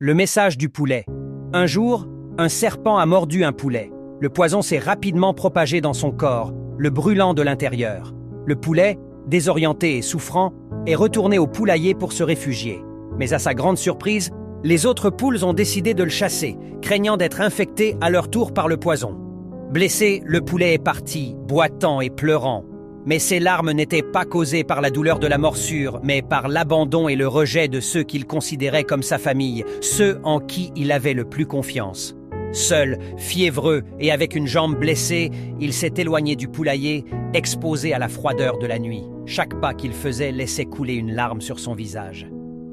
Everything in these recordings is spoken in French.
Le message du poulet. Un jour, un serpent a mordu un poulet. Le poison s'est rapidement propagé dans son corps, le brûlant de l'intérieur. Le poulet, désorienté et souffrant, est retourné au poulailler pour se réfugier. Mais à sa grande surprise, les autres poules ont décidé de le chasser, craignant d'être infectées à leur tour par le poison. Blessé, le poulet est parti, boitant et pleurant. Mais ses larmes n'étaient pas causées par la douleur de la morsure, mais par l'abandon et le rejet de ceux qu'il considérait comme sa famille, ceux en qui il avait le plus confiance. Seul, fiévreux et avec une jambe blessée, il s'est éloigné du poulailler, exposé à la froideur de la nuit. Chaque pas qu'il faisait laissait couler une larme sur son visage.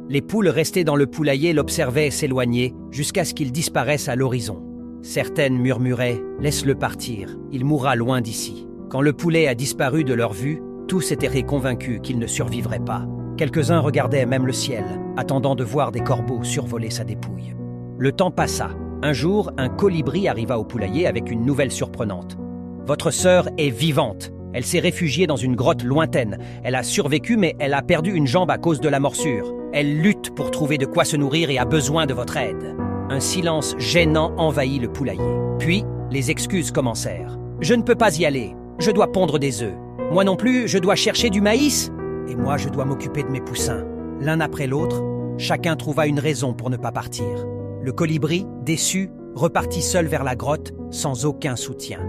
Les poules restées dans le poulailler l'observaient s'éloigner jusqu'à ce qu'il disparaisse à l'horizon. Certaines murmuraient « Laisse-le partir, il mourra loin d'ici ». Quand le poulet a disparu de leur vue, tous étaient convaincus qu'il ne survivrait pas. Quelques-uns regardaient même le ciel, attendant de voir des corbeaux survoler sa dépouille. Le temps passa. Un jour, un colibri arriva au poulailler avec une nouvelle surprenante. « Votre sœur est vivante. Elle s'est réfugiée dans une grotte lointaine. Elle a survécu, mais elle a perdu une jambe à cause de la morsure. Elle lutte pour trouver de quoi se nourrir et a besoin de votre aide. » Un silence gênant envahit le poulailler. Puis, les excuses commencèrent. « Je ne peux pas y aller. Je dois pondre des œufs. Moi non plus, je dois chercher du maïs. Et moi, je dois m'occuper de mes poussins. » L'un après l'autre, chacun trouva une raison pour ne pas partir. Le colibri, déçu, repartit seul vers la grotte, sans aucun soutien.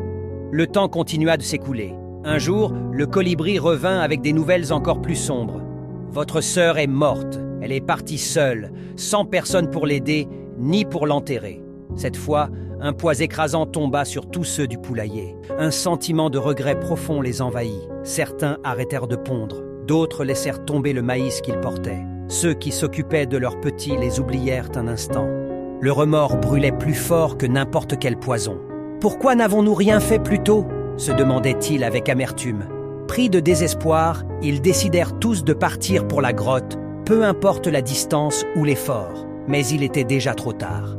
Le temps continua de s'écouler. Un jour, le colibri revint avec des nouvelles encore plus sombres. « Votre sœur est morte. Elle est partie seule, sans personne pour l'aider, ni pour l'enterrer. » Cette fois, un poids écrasant tomba sur tous ceux du poulailler. Un sentiment de regret profond les envahit. Certains arrêtèrent de pondre, d'autres laissèrent tomber le maïs qu'ils portaient. Ceux qui s'occupaient de leurs petits les oublièrent un instant. Le remords brûlait plus fort que n'importe quel poison. « Pourquoi n'avons-nous rien fait plus tôt ?» se demandaient-ils avec amertume. Pris de désespoir, ils décidèrent tous de partir pour la grotte, peu importe la distance ou l'effort. Mais il était déjà trop tard.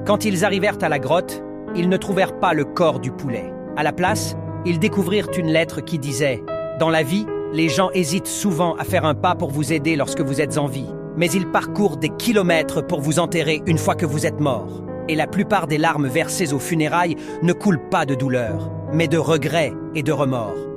Quand ils arrivèrent à la grotte, ils ne trouvèrent pas le corps du poulet. À la place, ils découvrirent une lettre qui disait « Dans la vie, les gens hésitent souvent à faire un pas pour vous aider lorsque vous êtes en vie, mais ils parcourent des kilomètres pour vous enterrer une fois que vous êtes mort. Et la plupart des larmes versées aux funérailles ne coulent pas de douleur, mais de regret et de remords.